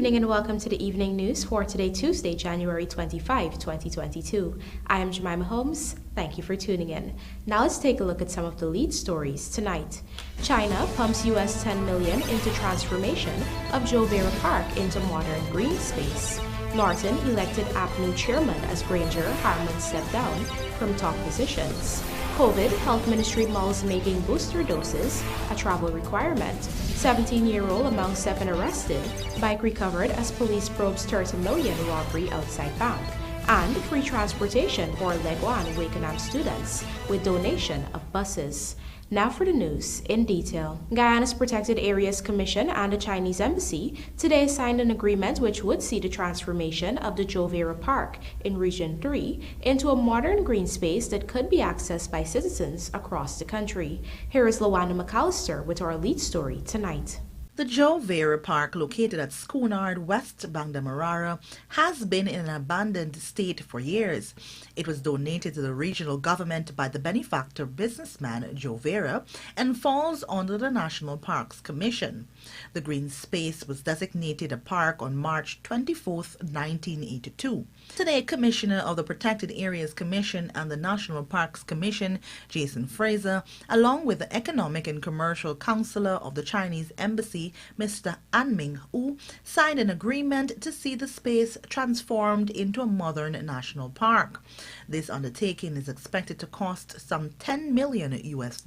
evening and welcome to the evening news for today, Tuesday, January 25, 2022. I am Jemima Holmes. Thank you for tuning in. Now let's take a look at some of the lead stories tonight. China pumps US $10 million into transformation of VIEIRA Park into modern green space. Norton elected APNU chairman as GRANGER, HARMON stepped down from top positions. COVID, Health Ministry MULLS making booster doses a travel requirement. 17-year-old among 7 arrested. Bike recovered as police probes $30 million robbery outside bank. And free transportation for Leguan Wakenham students with donation of buses. Now for the news in detail. Guyana's Protected Areas Commission and the Chinese Embassy today signed an agreement which would see the transformation of the VIEIRA Park in Region 3 into a modern green space that could be accessed by citizens across the country. Here is Lawanda McAllister with our lead story tonight. The VIEIRA Park, located at Schoonard, West Bangdamarara, has been in an abandoned state for years. It was donated to the regional government by the benefactor businessman VIEIRA and falls under the National Parks Commission. The green space was designated a park on March 24, 1982. Today, Commissioner of the Protected Areas Commission and the National Parks Commission, Jason Fraser, along with the Economic and Commercial Counselor of the Chinese Embassy, Mr. Anming Wu, signed an agreement to see the space transformed into a modern national park. This undertaking is expected to cost some $10 million US.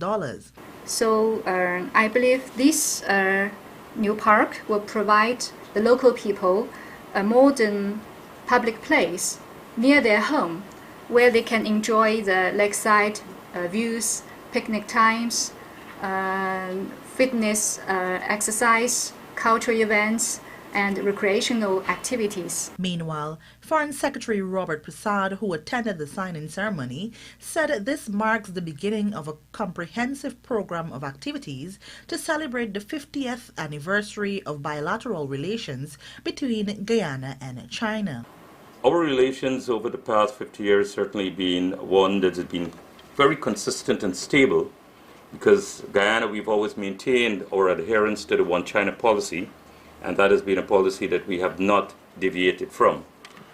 So I believe this new park will provide the local people a modern public place near their home where they can enjoy the lakeside views, picnic times, fitness, exercise, cultural events, and recreational activities. Meanwhile, Foreign Secretary Robert Prasad, who attended the signing ceremony, said this marks the beginning of a comprehensive program of activities to celebrate the 50th anniversary of bilateral relations between Guyana and China. Our relations over the past 50 years certainly been one that has been very consistent and stable, because Guyana, we've always maintained our adherence to the One China policy, and that has been a policy that we have not deviated from.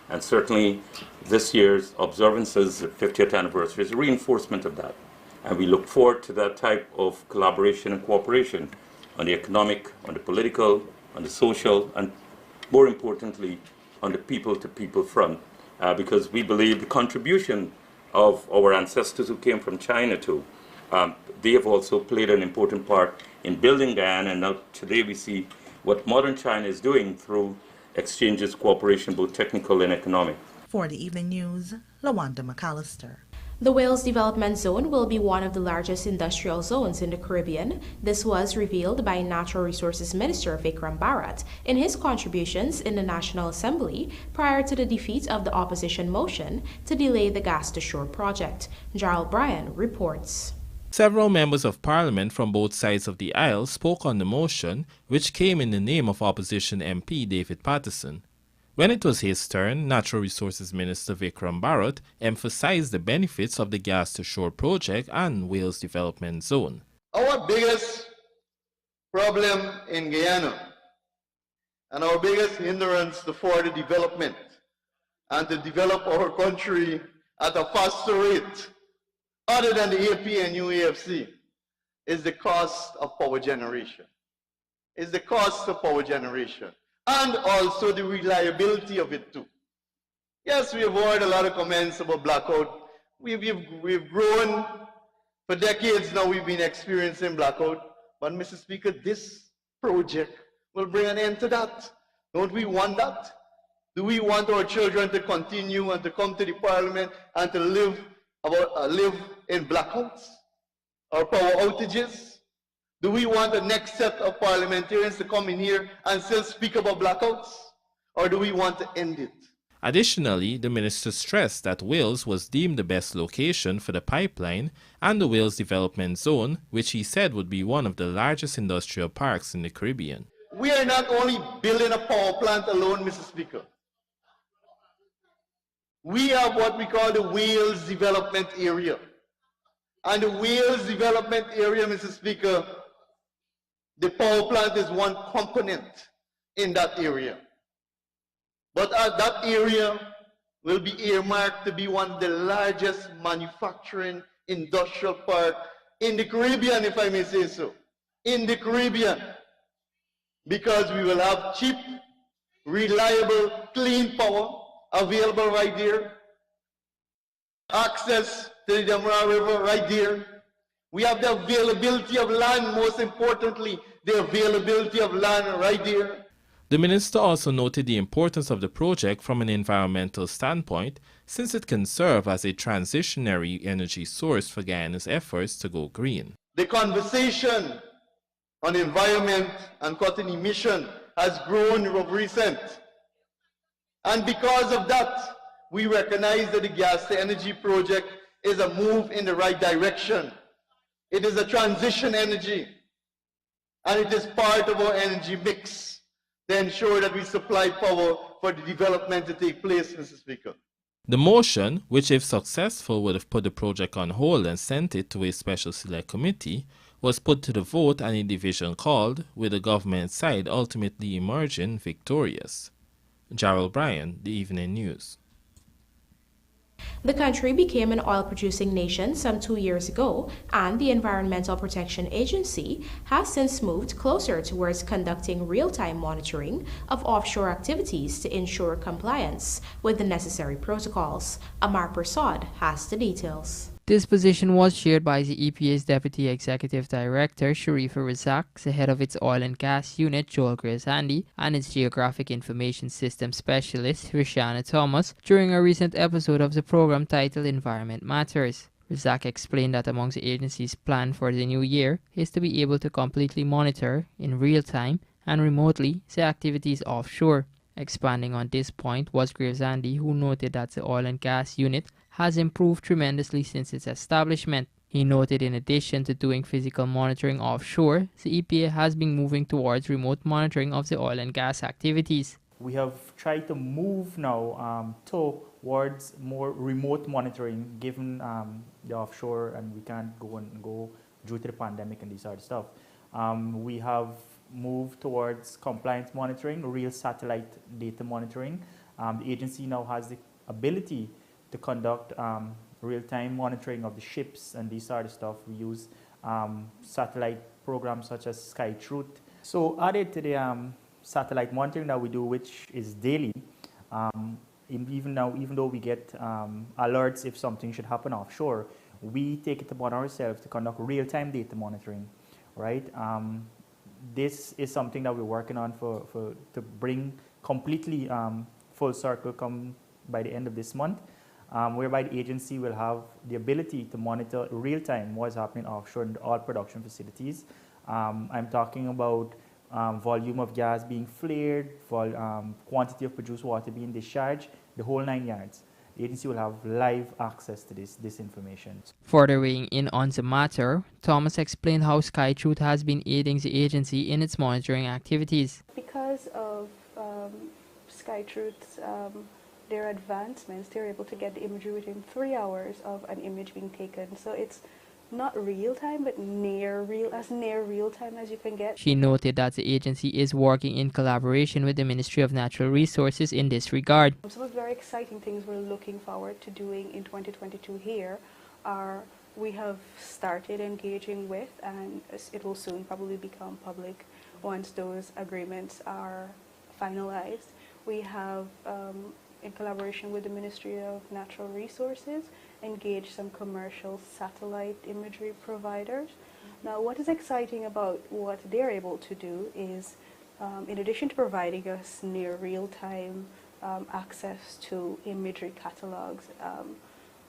And certainly this year's observances, the 50th anniversary, is a reinforcement of that. And we look forward to that type of collaboration and cooperation on the economic, on the political, on the social, and more importantly, on the people-to-people front, because we believe the contribution of our ancestors who came from China too, they have also played an important part in building Guyana, and now today we see what modern China is doing through exchanges, cooperation, both technical and economic. For the evening news, Lawanda McAllister. The Wales Development Zone will be one of the largest industrial zones in the Caribbean. This was revealed by Natural Resources Minister Vikram Bharat in his contributions in the National Assembly prior to the defeat of the opposition motion to delay the Gas to Shore project. Gerald Bryan reports. Several members of parliament from both sides of the aisle spoke on the motion, which came in the name of opposition MP David Patterson. When it was his turn, Natural Resources Minister Vikram Bharat emphasized the benefits of the Gas to Shore project and Wales Development Zone. Our biggest problem in Guyana and our biggest hindrance to further development and to develop our country at a faster rate, other than the APNU AFC, is the cost of power generation. Is the cost of power generation. And also the reliability of it too. Yes, we have heard a lot of comments about blackout. We've grown for decades now, we've been experiencing blackout. But Mr. Speaker, this project will bring an end to that. Don't we want that? Do we want our children to continue and to come to the parliament and to live in blackouts or power outages? Do we want the next set of parliamentarians to come in here and still speak about blackouts? Or do we want to end it? Additionally, the minister stressed that Wales was deemed the best location for the pipeline and the Wales Development Zone, which he said would be one of the largest industrial parks in the Caribbean. We are not only building a power plant alone, Mr. Speaker. We have what we call the Wales Development Area. And the Wales Development Area, Mr. Speaker, the power plant is one component in that area. But that area will be earmarked to be one of the largest manufacturing industrial park in the Caribbean, if I may say so. In the Caribbean. Because we will have cheap, reliable, clean power available right there. Access to the Demerara River right there. We have the availability of land, most importantly, the availability of land right there. The minister also noted the importance of the project from an environmental standpoint, since it can serve as a transitionary energy source for Guyana's efforts to go green. The conversation on environment and cutting emission has grown of recent. And because of that, we recognize that the gas to energy project is a move in the right direction. It is a transition energy, and it is part of our energy mix to ensure that we supply power for the development to take place, Mr. Speaker. The motion, which if successful would have put the project on hold and sent it to a special select committee, was put to the vote and a division called, with the government side ultimately emerging victorious. Gerald Bryan, The Evening News. The country became an oil-producing nation some 2 years ago, and the Environmental Protection Agency has since moved closer towards conducting real-time monitoring of offshore activities to ensure compliance with the necessary protocols. Amar Prasad has the details. This position was shared by the EPA's Deputy Executive Director, Sharifa Razak, the head of its oil and gas unit, Joel Grace-Handy, and its Geographic Information System Specialist, Rishana Thomas, during a recent episode of the program titled Environment Matters. Razak explained that amongst the agency's plan for the new year is to be able to completely monitor, in real time and remotely, the activities offshore. Expanding on this point was Grace-Handy, who noted that the oil and gas unit has improved tremendously since its establishment. He noted in addition to doing physical monitoring offshore, the EPA has been moving towards remote monitoring of the oil and gas activities. We have tried to move now towards more remote monitoring given the offshore, and we can't go due to the pandemic and this sort of stuff. We have moved towards compliance monitoring, real satellite data monitoring. The agency now has the ability to conduct real-time monitoring of the ships and this sort of stuff. We use satellite programs such as SkyTruth. So added to the satellite monitoring that we do, which is daily, even though we get alerts if something should happen offshore, we take it upon ourselves to conduct real-time data monitoring, right? This is something that we're working on to bring completely full circle come by the end of this month, whereby the agency will have the ability to monitor real-time what's happening offshore in all production facilities. I'm talking about volume of gas being flared, quantity of produced water being discharged, the whole 9 yards. The agency will have live access to this information. Further weighing in on the matter, Thomas explained how SkyTruth has been aiding the agency in its monitoring activities. Because of SkyTruth's their advancements, they're able to get the imagery within 3 hours of an image being taken. So it's not real time, but near real time as you can get. She noted that the agency is working in collaboration with the Ministry of Natural Resources in this regard. Some of the very exciting things we're looking forward to doing in 2022 here are we have started engaging with, and it will soon probably become public once those agreements are finalized. We have in collaboration with the Ministry of Natural Resources, engage some commercial satellite imagery providers. Now, what is exciting about what they're able to do is, in addition to providing us near real-time access to imagery catalogs,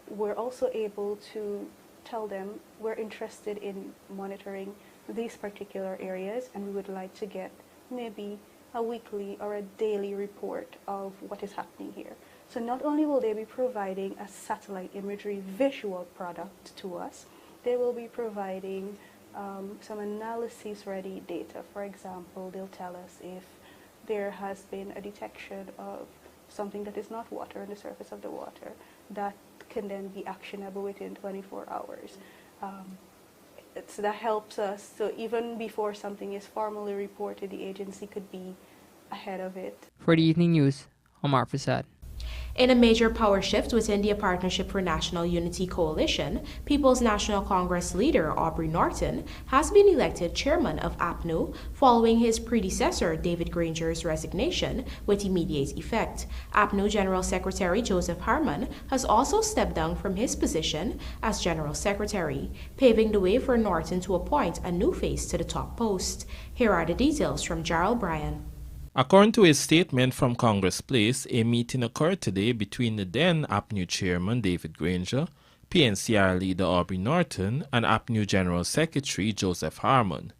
we're also able to tell them we're interested in monitoring these particular areas, and we would like to get maybe a weekly or a daily report of what is happening here. So not only will they be providing a satellite imagery visual product to us, they will be providing some analysis-ready data. For example, they'll tell us if there has been a detection of something that is not water on the surface of the water. That can then be actionable within 24 hours. So that helps us. So even before something is formally reported, the agency could be ahead of it. For the Evening News, Omar Prasad. In a major power shift within the Partnership for National Unity Coalition, People's National Congress leader Aubrey Norton has been elected chairman of APNU following his predecessor David Granger's resignation with immediate effect. APNU General Secretary Joseph Harmon has also stepped down from his position as General Secretary, paving the way for Norton to appoint a new face to the top post. Here are the details from Gerald Bryan. According to a statement from Congress Place, a meeting occurred today between the then APNU chairman David Granger, PNCR leader Aubrey Norton, and APNU General Secretary Joseph Harmon.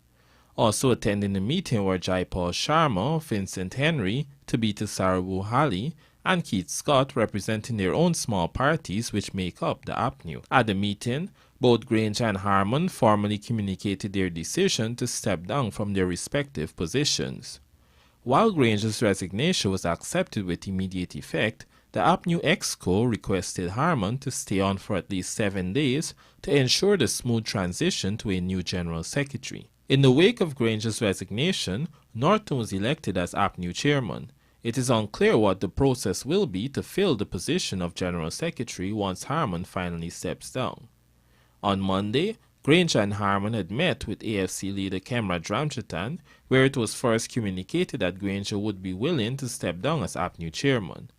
Also attending the meeting were Jaipal Sharma, Vincent Henry, Tabitha Sarabu Hali, and Keith Scott, representing their own small parties which make up the APNU. At the meeting, both Granger and Harmon formally communicated their decision to step down from their respective positions. While Granger's resignation was accepted with immediate effect, the APNU Exco requested Harmon to stay on for at least 7 days to ensure the smooth transition to a new General Secretary. In the wake of Granger's resignation, Norton was elected as APNU chairman. It is unclear what the process will be to fill the position of General Secretary once Harmon finally steps down. On Monday, Granger and Harmon had met with AFC leader Kemraj Ramchatan, where it was first communicated that Granger would be willing to step down as APNU chairman.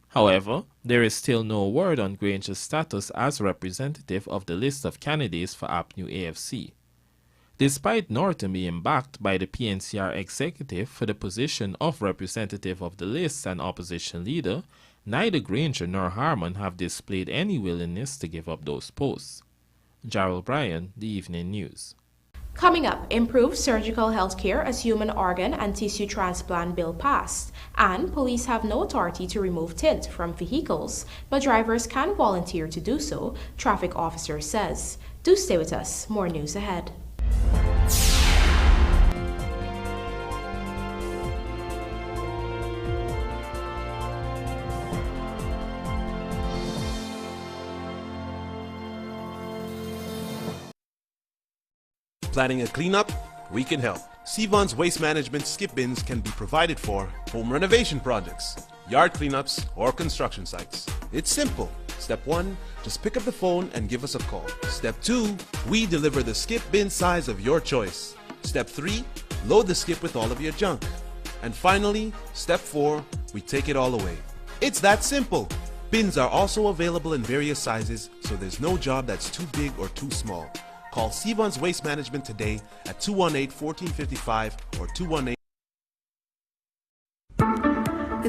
However, there is still no word on Granger's status as representative of the list of candidates for APNU AFC. Despite Norton being backed by the PNCR executive for the position of representative of the list and opposition leader, neither Granger nor Harmon have displayed any willingness to give up those posts. Gerald Bryan, The Evening News. Coming up, improved surgical health care as human organ and tissue transplant bill passed, and police have no authority to remove tint from vehicles, but drivers can volunteer to do so, traffic officer says. Do stay with us, more news ahead. Planning a cleanup? We can help. Sevon's Waste Management skip bins can be provided for home renovation projects, yard cleanups, or construction sites. It's simple. Step 1, just pick up the phone and give us a call. Step 2, we deliver the skip bin size of your choice. Step 3, load the skip with all of your junk. And finally, Step 4, we take it all away. It's that simple. Bins are also available in various sizes, so there's no job that's too big or too small. Call Sevon's Waste Management today at 218-1455 or 218.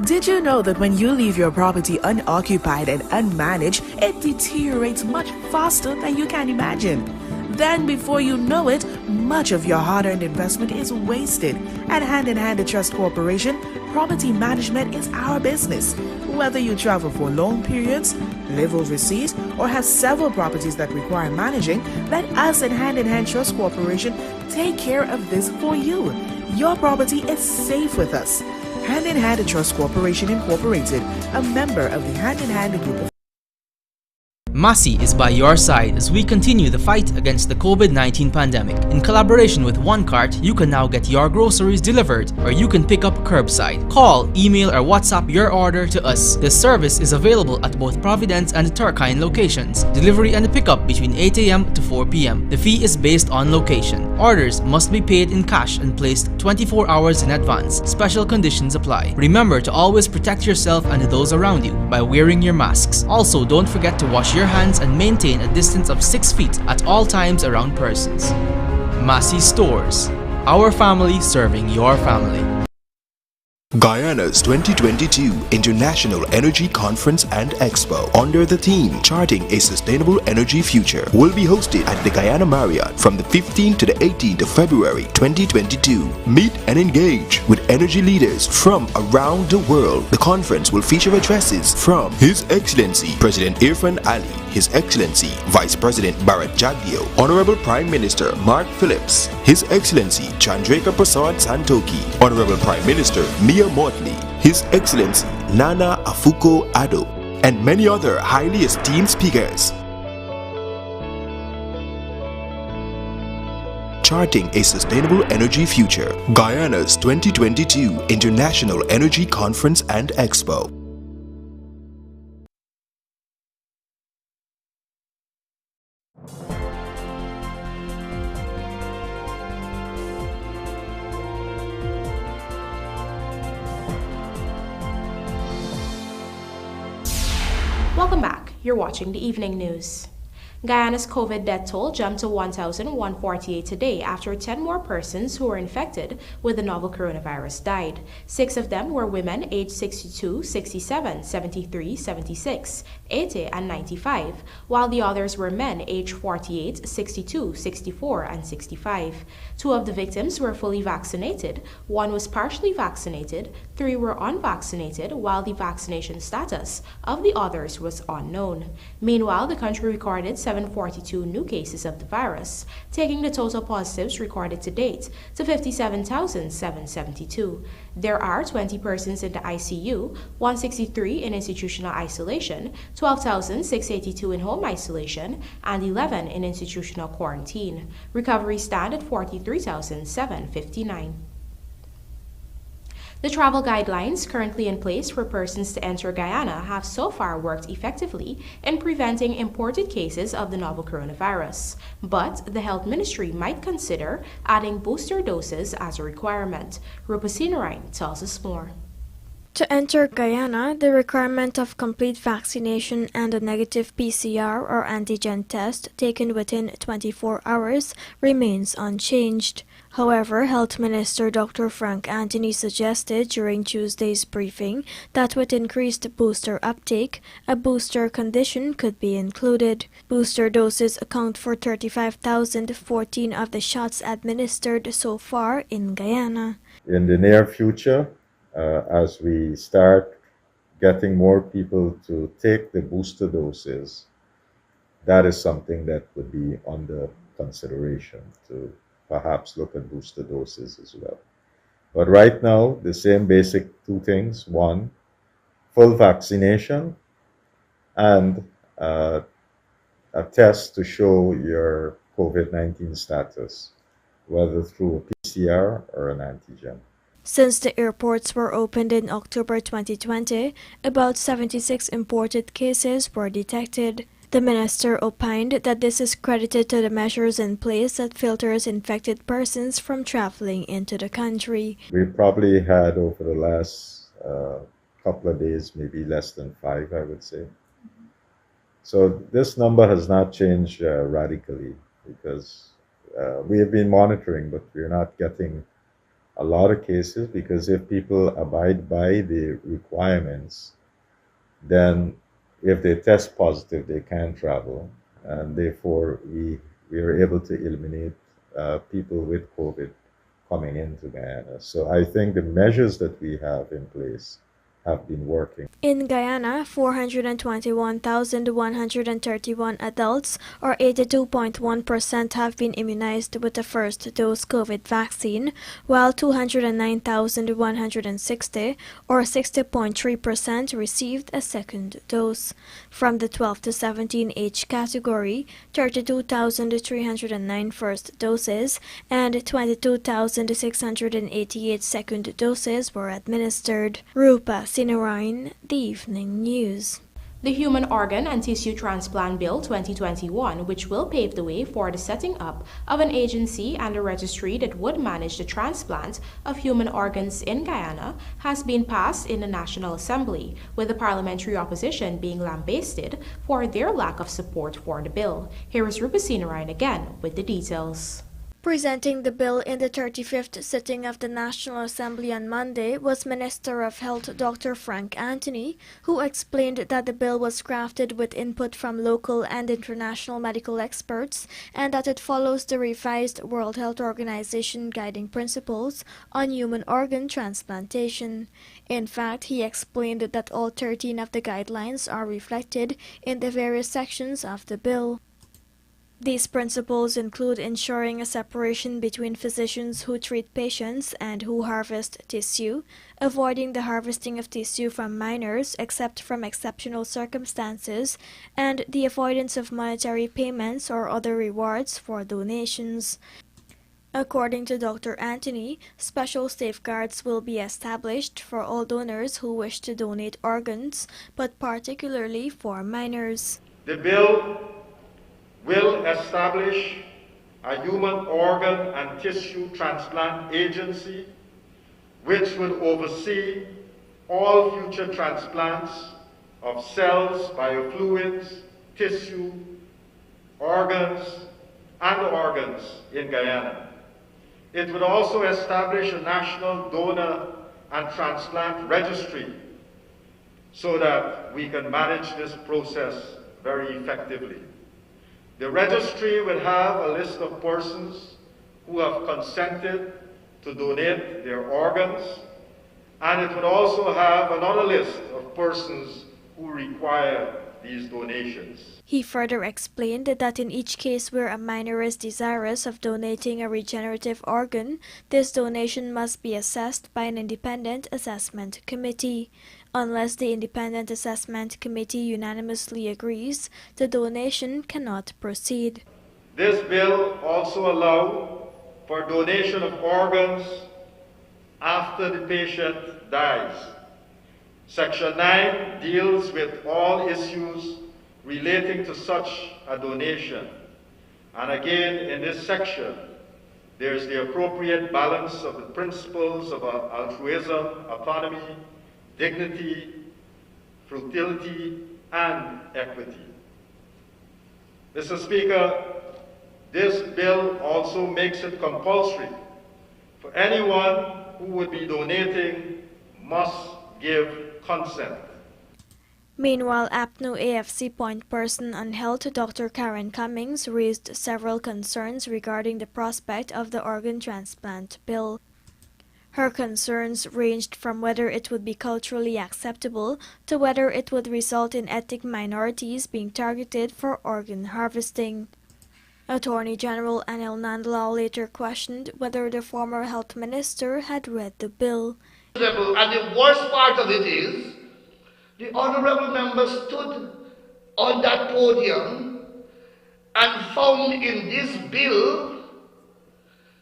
Did you know that when you leave your property unoccupied and unmanaged, it deteriorates much faster than you can imagine? Then before you know it, much of your hard-earned investment is wasted. At Hand in Hand Trust Corporation, property management is our business. Whether you travel for long periods, live overseas, or have several properties that require managing, let us at Hand in Hand Trust Corporation take care of this for you. Your property is safe with us. Hand in Hand Trust Corporation Incorporated, a member of the Hand in Hand Group of Massey is by your side as we continue the fight against the COVID-19 pandemic. In collaboration with OneCart, you can now get your groceries delivered, or you can pick up curbside. Call, email, or WhatsApp your order to us. This service is available at both Providence and Turkine locations. Delivery and pickup between 8 a.m. to 4 p.m. The fee is based on location. Orders must be paid in cash and placed 24 hours in advance. Special conditions apply. Remember to always protect yourself and those around you by wearing your masks. Also, don't forget to wash your hands and maintain a distance of 6 feet at all times around persons. Massey Stores. Our family serving your family. Guyana's 2022 International Energy Conference and Expo, under the theme Charting a Sustainable Energy Future, will be hosted at the Guyana Marriott from the 15th to the 18th of February 2022. Meet and engage with energy leaders from around the world. The conference will feature addresses from His Excellency President Irfan Ali, His Excellency Vice President Bharat Jagdeo, Honorable Prime Minister Mark Phillips, His Excellency Chandrika Prasad Santoki, Honorable Prime Minister Mia Motley, His Excellency Nana Akufo-Addo, and many other highly esteemed speakers. charting a sustainable energy future. Guyana's 2022 International Energy Conference and Expo. Welcome back. You're watching the evening news. Guyana's COVID death toll jumped to 1,148 today after 10 more persons who were infected with the novel coronavirus died. 6 of them were women aged 62, 67, 73, 76, 80, and 95, while the others were men aged 48, 62, 64, and 65. 2 of the victims were fully vaccinated, 1 was partially vaccinated, 3 were unvaccinated, while the vaccination status of the others was unknown. Meanwhile, the country recorded 742 new cases of the virus, taking the total positives recorded to date to 57,772. There are 20 persons in the ICU, 163 in institutional isolation, 12,682 in home isolation, and 11 in institutional quarantine. Recovery stand at 43,759. The travel guidelines currently in place for persons to enter Guyana have so far worked effectively in preventing imported cases of the novel coronavirus, but the Health Ministry might consider adding booster doses as a requirement. Rupa Sinarain tells us more. To enter Guyana, the requirement of complete vaccination and a negative PCR or antigen test taken within 24 hours remains unchanged. However, Health Minister Dr. Frank Anthony suggested during Tuesday's briefing that with increased booster uptake, a booster condition could be included. Booster doses account for 35,014 of the shots administered so far in Guyana. In the near future, as we start getting more people to take the booster doses, that is something that would be under consideration to perhaps look at booster doses as well. But right now, the same basic 2 things. 1, full vaccination and a test to show your COVID-19 status, whether through a PCR or an antigen. Since the airports were opened in October 2020, about 76 imported cases were detected. The minister opined that this is credited to the measures in place that filters infected persons from traveling into the country. We probably had over the last couple of days, maybe less than 5, I would say. So this number has not changed radically because we have been monitoring, but we're not getting a lot of cases, because if people abide by the requirements, then if they test positive, they can travel, and therefore we are able to eliminate people with COVID coming into Guyana. So I think the measures that we have in place have been working. In Guyana, 421,131 adults, or 82.1%, have been immunized with the first dose COVID vaccine, while 209,160, or 60.3%, received a second dose. From the 12 to 17 age category, 32,309 first doses and 22,688 second doses were administered. Rupa Sinarain, The Evening News. The Human Organ and Tissue Transplant Bill 2021, which will pave the way for the setting up of an agency and a registry that would manage the transplant of human organs in Guyana, has been passed in the National Assembly, with the parliamentary opposition being lambasted for their lack of support for the bill. Here is Rupa Sinarain again with the details. Presenting the bill in the 35th sitting of the National Assembly on Monday was Minister of Health Dr. Frank Anthony, who explained that the bill was crafted with input from local and international medical experts and that it follows the revised World Health Organization guiding principles on human organ transplantation. In fact, he explained that all 13 of the guidelines are reflected in the various sections of the bill. These principles include ensuring a separation between physicians who treat patients and who harvest tissue, avoiding the harvesting of tissue from minors except from exceptional circumstances, and the avoidance of monetary payments or other rewards for donations. According to Dr. Anthony, special safeguards will be established for all donors who wish to donate organs, but particularly for minors. The bill will establish a human organ and tissue transplant agency which will oversee all future transplants of cells, biofluids, tissue, organs, and organs in Guyana. It would also establish a national donor and transplant registry so that we can manage this process very effectively. The registry will have a list of persons who have consented to donate their organs, and it would also have another list of persons who require these donations. He further explained that in each case where a minor is desirous of donating a regenerative organ, this donation must be assessed by an independent assessment committee. Unless the independent assessment committee unanimously agrees, the donation cannot proceed. This bill also allows for donation of organs after the patient dies. Section 9 deals with all issues relating to such a donation. And again, in this section, there's the appropriate balance of the principles of altruism, autonomy, dignity, frugality, and equity. Mr. Speaker, this bill also makes it compulsory for anyone who would be donating must give consent. Meanwhile, APNU AFC point person on health Dr. Karen Cummings raised several concerns regarding the prospect of the organ transplant bill. Her concerns ranged from whether it would be culturally acceptable to whether it would result in ethnic minorities being targeted for organ harvesting. Attorney General Anil Nandlal later questioned whether the former health minister had read the bill. And the worst part of it is, the honorable member stood on that podium and found in this bill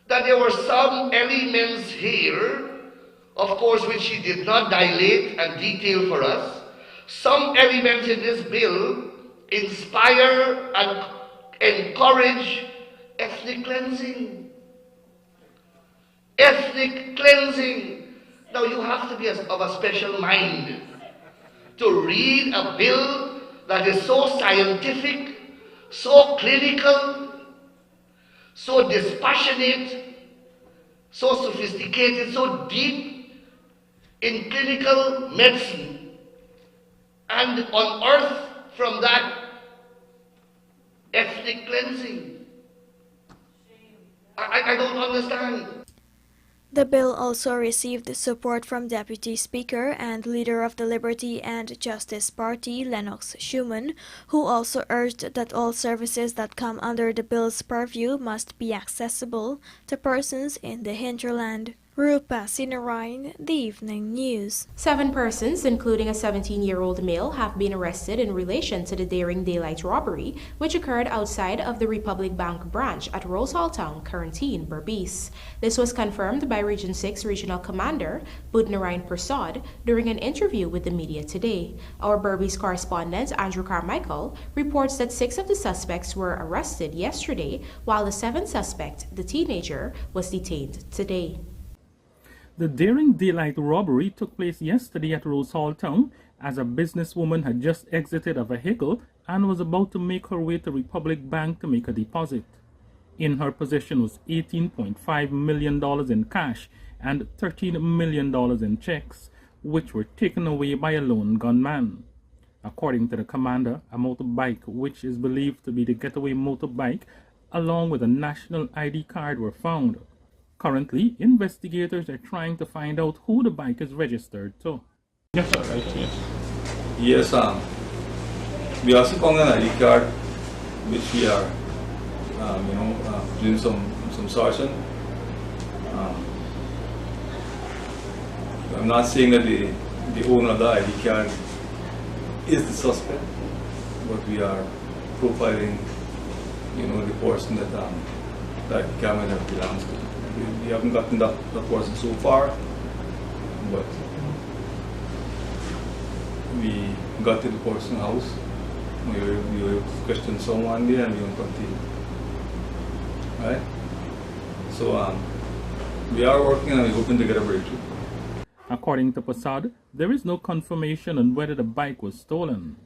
that there were some elements here, of course, which he did not dilate and detail for us. Some elements in this bill inspire and encourage ethnic cleansing. Ethnic cleansing. Now you have to be of a special mind to read a bill that is so scientific, so clinical, so dispassionate, so sophisticated, so deep in clinical medicine, and unearth from that ethnic cleansing. I don't understand. The bill also received support from Deputy Speaker and leader of the Liberty and Justice Party, Lennox Schumann, who also urged that all services that come under the bill's purview must be accessible to persons in the hinterland. Rupa Sinarayan, The Evening News. 7 persons, including a 17-year-old male, have been arrested in relation to the daring daylight robbery, which occurred outside of the Republic Bank branch at Rose Hall Town, Quarantine, Berbice. This was confirmed by Region 6 Regional Commander Budnarayan Prasad during an interview with the media today. Our Berbice correspondent Andrew Carmichael reports that 6 of the suspects were arrested yesterday, while the 7th suspect, the teenager, was detained today. The daring daylight robbery took place yesterday at Rose Hall Town as a businesswoman had just exited a vehicle and was about to make her way to Republic Bank to make a deposit. In her possession was $18.5 million in cash and $13 million in checks, which were taken away by a lone gunman. According to the commander, a motorbike, which is believed to be the getaway motorbike, along with a national ID card were found. Currently, investigators are trying to find out who the bike is registered to. Yes, sir, right, yes. Yes, we also found an ID card, which we are, doing some searching. I'm not saying that the owner of the ID card is the suspect, but we are profiling, the person that that the camera belongs to. We haven't gotten that person so far, but we got to the person's house. We will question someone there and we will continue. Right? So we are working and we're hoping to get a breakthrough. According to Posad, there is no confirmation on whether the bike was stolen.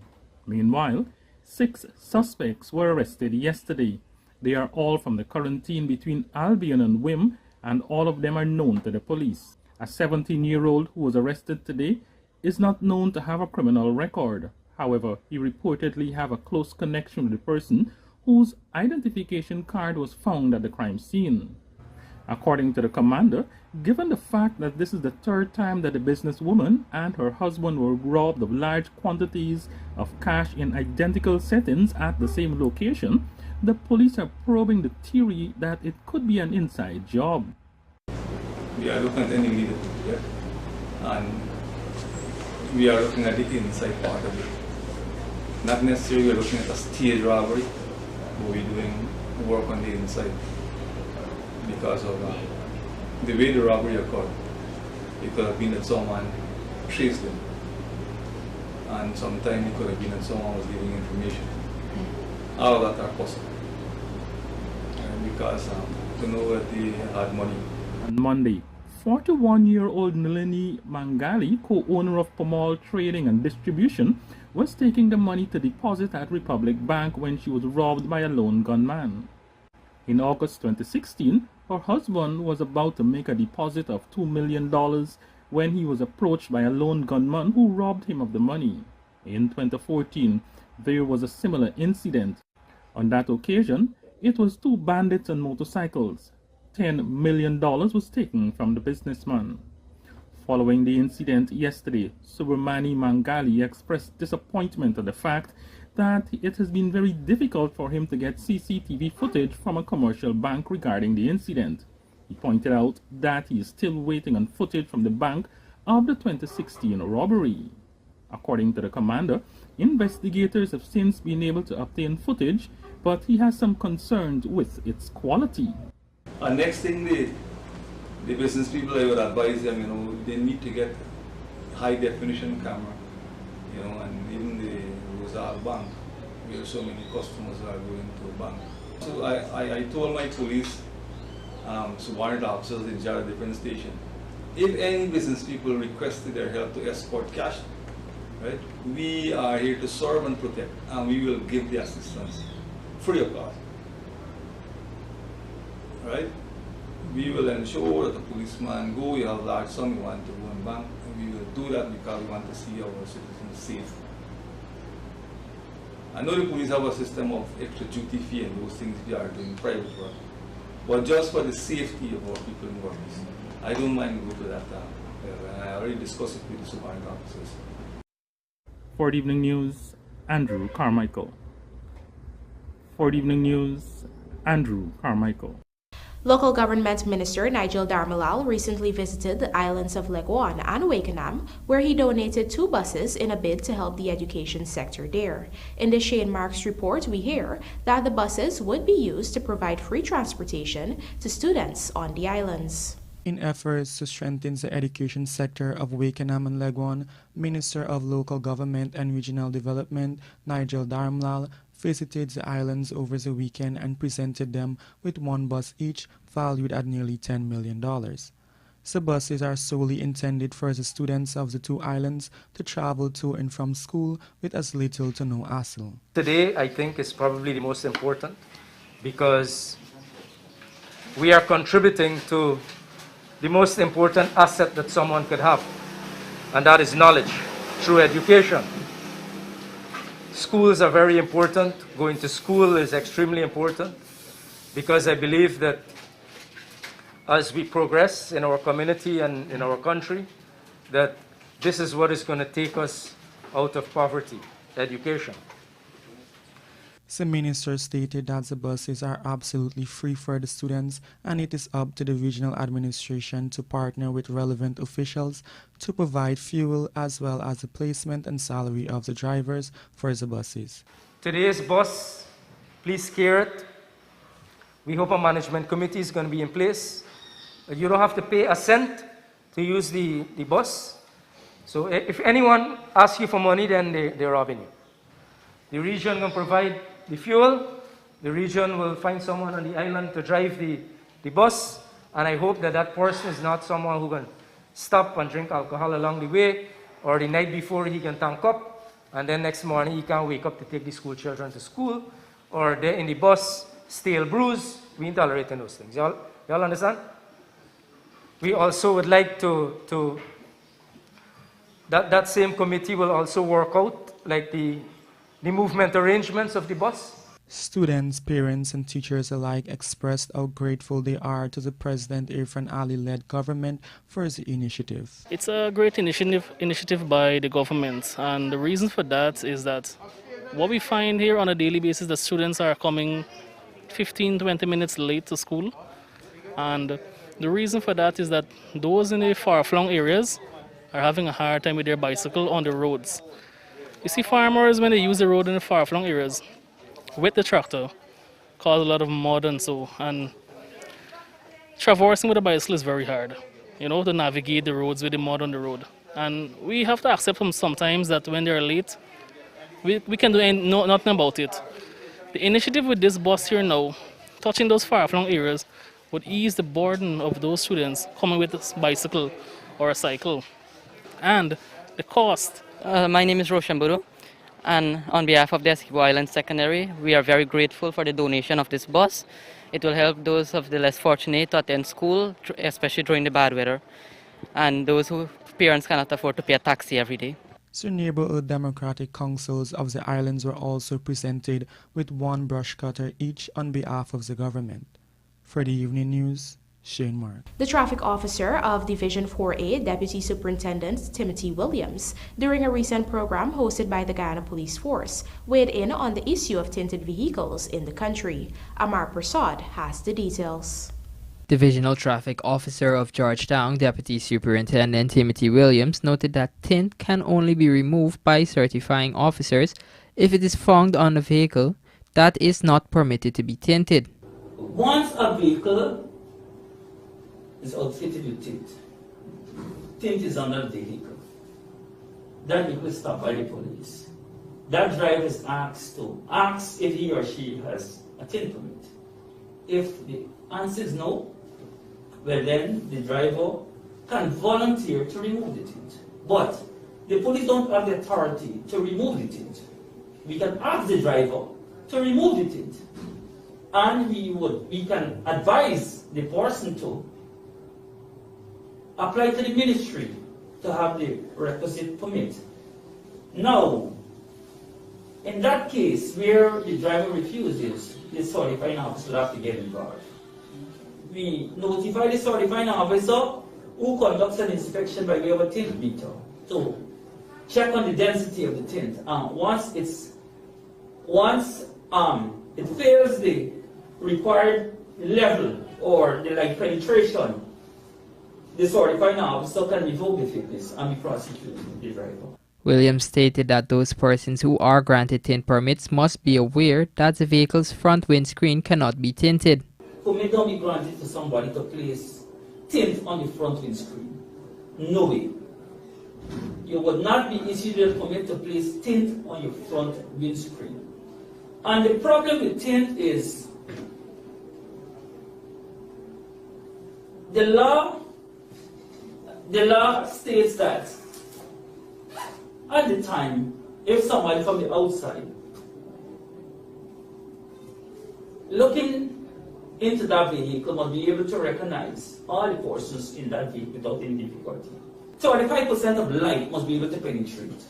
Meanwhile, 6 suspects were arrested yesterday. They are all from the quarantine between Albion and Wim, and all of them are known to the police. A 17-year-old who was arrested today is not known to have a criminal record. However, he reportedly have a close connection with the person whose identification card was found at the crime scene. According to the commander, given the fact that this is the 3rd time that the businesswoman and her husband were robbed of large quantities of cash in identical settings at the same location, the police are probing the theory that it could be an inside job. We are looking at any leader yet, and we are looking at the inside part of it. Not necessarily we are looking at a stage robbery, but we're doing work on the inside because of the way the robbery occurred. It could have been that someone traced them, and sometimes it could have been that someone was giving information. All of that are possible. Because to know that they had money. On Monday, 41-year-old Nalini Mangali, co-owner of Pamal Trading and Distribution, was taking the money to deposit at Republic Bank when she was robbed by a lone gunman. In August 2016, her husband was about to make a deposit of $2 million when he was approached by a lone gunman who robbed him of the money. In 2014, there was a similar incident. On that occasion, it was 2 bandits on motorcycles. $10 million was taken from the businessman. Following the incident yesterday, Subramani Mangali expressed disappointment at the fact that it has been very difficult for him to get CCTV footage from a commercial bank regarding the incident. He pointed out that he is still waiting on footage from the bank of the 2016 robbery. According to the commander, investigators have since been able to obtain footage, but he has some concerns with its quality. And next thing, the business people, I would advise them, they need to get high definition camera, and even the Rosal Bank, where so many customers are going to a bank. So I told my police, warrant officers in charge of different station, if any business people requested their help to escort cash, right, we are here to serve and protect, and we will give the assistance free of cost. Right? We will ensure that the policeman go, you have large sum, you want to go and bank, and we will do that because we want to see our citizens safe. I know the police have a system of extra duty fee and those things we are doing private work, but just for the safety of our people in workers, I don't mind to go to that level. I already discussed it with the superintendent officers. For the Evening News, Andrew Carmichael. For the Evening News, Andrew Carmichael. Local Government Minister Nigel Darmalal recently visited the islands of Leguan and Wakenham, where he donated 2 buses in a bid to help the education sector there. In the Shane Marks report, we hear that the buses would be used to provide free transportation to students on the islands. In efforts to strengthen the education sector of Wakenham and Leguan, Minister of Local Government and Regional Development Nigel Darmalal visited the islands over the weekend and presented them with 1 bus each, valued at nearly $10 million. The buses are solely intended for the students of the 2 islands to travel to and from school with as little to no hassle. Today, I think, is probably the most important because we are contributing to the most important asset that someone could have, and that is knowledge through education. Schools are very important. Going to school is extremely important because I believe that as we progress in our community and in our country, that this is what is going to take us out of poverty, education. The minister stated that the buses are absolutely free for the students, and it is up to the regional administration to partner with relevant officials to provide fuel as well as the placement and salary of the drivers for the buses. Today's bus, please care it, We hope a management committee is going to be in place. You don't have to pay a cent to use the bus. So if anyone asks you for money, then they're robbing you. The region will provide the fuel. The region will find someone on the island to drive the bus. And I hope that that person is not someone who can stop and drink alcohol along the way, or the night before he can tank up, and then next morning he can't wake up to take the school children to school, or they're in the bus, stale brews. We ain't tolerating those things. Y'all understand? We also would like to that same committee will also work out like the movement arrangements of the bus. Students, parents, and teachers alike expressed how grateful they are to the President Irfan Ali-led government for his initiative. It's a great initiative by the government, and the reason for that is that what we find here on a daily basis, the students are coming 15-20 minutes late to school, and the reason for that is that those in the far-flung areas are having a hard time with their bicycle on the roads. You see, farmers, when they use the road in the far-flung areas with the tractor, cause a lot of mud and so, and traversing with a bicycle is very hard, you know, to navigate the roads with the mud on the road. And we have to accept them sometimes that when they're late, we can do nothing about it. The initiative with this bus here now, touching those far-flung areas, would ease the burden of those students coming with a bicycle or a cycle. And the cost. My name is Roshan Buru, and on behalf of the Essequibo Island Secondary, we are very grateful for the donation of this bus. It will help those of the less fortunate to attend school, especially during the bad weather, and those whose parents cannot afford to pay a taxi every day. So neighborhood democratic councils of the islands were also presented with one brush cutter each on behalf of the government. For the evening news, Shane Mark. The traffic officer of Division 4A, Deputy Superintendent Timothy Williams, during a recent program hosted by the Guyana Police Force, weighed in on the issue of tinted vehicles in the country. Amar Prasad has the details. Divisional Traffic Officer of Georgetown, Deputy Superintendent Timothy Williams, noted that tint can only be removed by certifying officers if it is found on a vehicle that is not permitted to be tinted. Once a vehicle is outfitted with tint, tint is on that vehicle, that vehicle is stopped by the police. That driver is asked if he or she has a tint permit. If the answer is no, well then the driver can volunteer to remove the tint. But the police don't have the authority to remove the tint. We can ask the driver to remove the tint. And we can advise the person to apply to the ministry to have the requisite permit. Now, in that case where the driver refuses, the certifying officer will have to get involved. We notify the certifying officer who conducts an inspection by way of a tint meter to check on the density of the tint. Once it fails the required level or the light penetration, the certifying officer can revoke the fitness and be prosecuting the driver. Williams stated that those persons who are granted tint permits must be aware that the vehicle's front windscreen cannot be tinted. Permit don't be granted for somebody to place tint on the front windscreen. No way. You would not be issued a permit to place tint on your front windscreen. And the problem with tint is the law states that at the time, if somebody from the outside looking into that vehicle must be able to recognize all the portions in that vehicle without any difficulty. 35% of light must be able to penetrate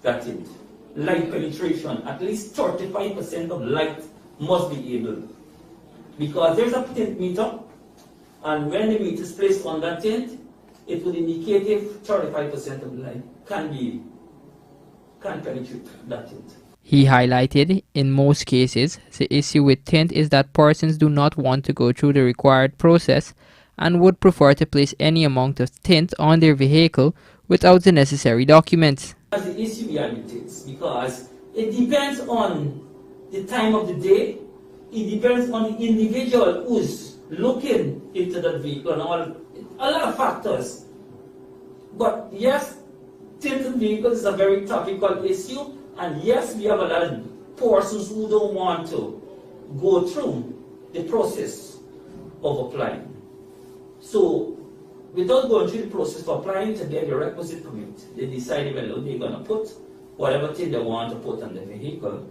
that tint. Light penetration, at least 35% of light must be able. Because there's a tint meter, and when the meter is placed on that tint, it will indicate if 35% of light can penetrate that tint. He highlighted, in most cases, the issue with tint is that persons do not want to go through the required process and would prefer to place any amount of tint on their vehicle without the necessary documents. That's the issue we have with tints, because it depends on the time of the day it depends on the individual who's looking into that vehicle and all, a lot of factors. But yes, tinted vehicles is a very topical issue, and yes, we have a lot of persons who don't want to go through the process of applying. So, without going through the process of applying to get the requisite permit, they decide well, they're going to put whatever thing they want to put on the vehicle,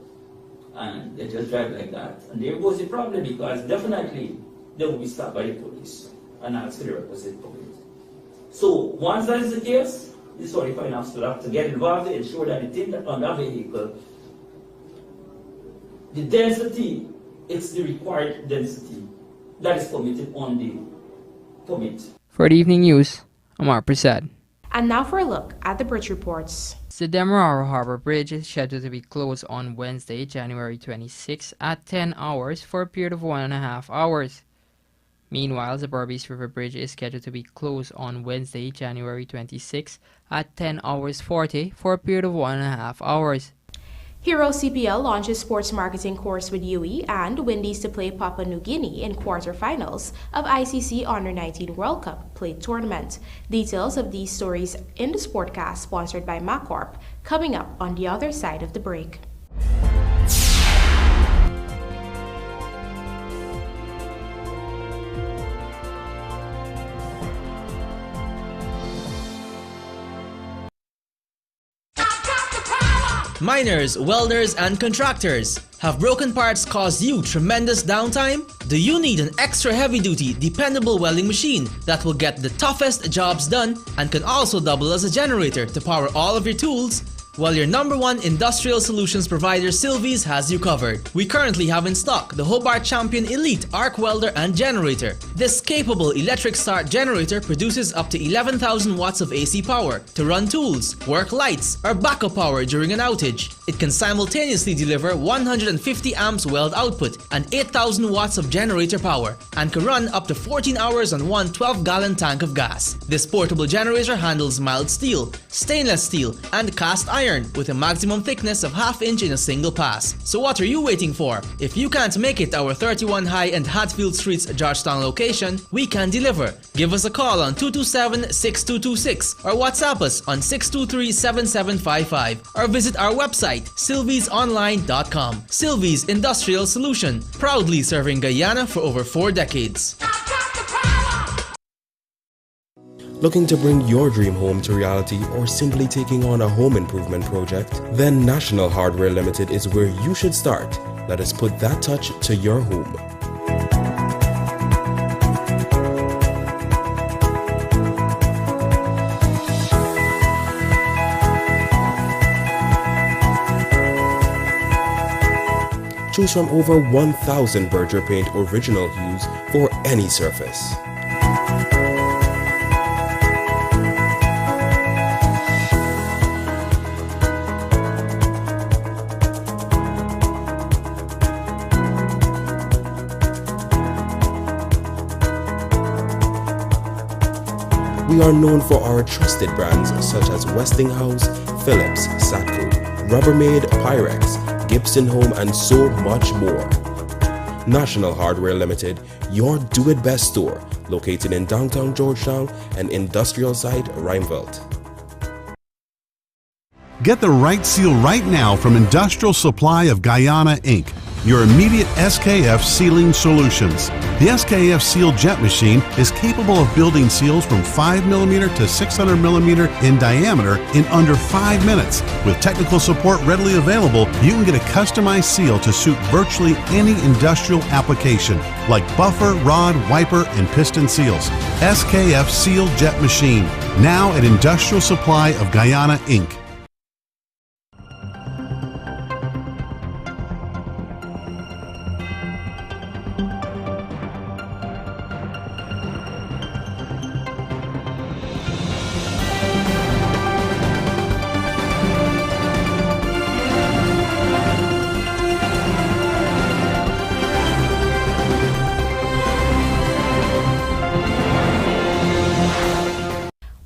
and they just drive like that. And there goes the problem, because definitely they will be stopped by the police and asked for the requisite permit. So once that is the case, the sorry finance will have to get involved to ensure that the thing that on that vehicle, the density, it's the required density that is permitted on the permit. For the evening news, I'm Mark Prasad. And now for a look at the bridge reports. The Demerara Harbor Bridge is scheduled to be closed on Wednesday, January 26 at 10 hours for a period of 1.5 hours. Meanwhile, the Berbice River Bridge is scheduled to be closed on Wednesday, January 26 at 10 hours 40 for a period of 1.5 hours. Hero CPL launches sports marketing course with UE and Windies to play Papua New Guinea in quarterfinals of ICC Under-19 World Cup Plate Tournament. Details of these stories in the Sportcast sponsored by MacCorp coming up on the other side of the break. Miners, welders, and contractors. Have broken parts caused you tremendous downtime? Do you need an extra heavy-duty, dependable welding machine that will get the toughest jobs done and can also double as a generator to power all of your tools? Well, your #1 industrial solutions provider Sylvies has you covered. We currently have in stock the Hobart Champion Elite Arc Welder and Generator. This capable electric start generator produces up to 11,000 watts of AC power to run tools, work lights, or backup power during an outage. It can simultaneously deliver 150 amps weld output and 8,000 watts of generator power and can run up to 14 hours on one 12-gallon tank of gas. This portable generator handles mild steel, stainless steel, and cast iron with a maximum thickness of ½ inch in a single pass. So what are you waiting for? If you can't make it our 31 High and Hatfield Streets Georgetown location, we can deliver. Give us a call on 227-6226 or WhatsApp us on 623-7755 or visit our website sylviesonline.com. Sylvies Industrial Solution, proudly serving Guyana for over 4 decades. Looking to bring your dream home to reality or simply taking on a home improvement project? Then National Hardware Limited is where you should start. Let us put that touch to your home. Choose from over 1,000 Berger Paint original hues for any surface. We are known for our trusted brands such as Westinghouse, Philips, Satco, Rubbermaid, Pyrex, Gibson Home, and so much more. National Hardware Limited, your do-it-best store, located in downtown Georgetown and industrial site Rijnveld. Get the right seal right now from Industrial Supply of Guyana, Inc., your immediate SKF sealing solutions. The SKF Seal Jet Machine is capable of building seals from 5mm to 600mm in diameter in under 5 minutes. With technical support readily available, you can get a customized seal to suit virtually any industrial application, like buffer, rod, wiper, and piston seals. SKF Seal Jet Machine, now at Industrial Supply of Guyana, Inc.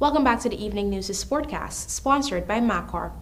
Welcome back to the Evening News Sportcast, sponsored by MacCorp.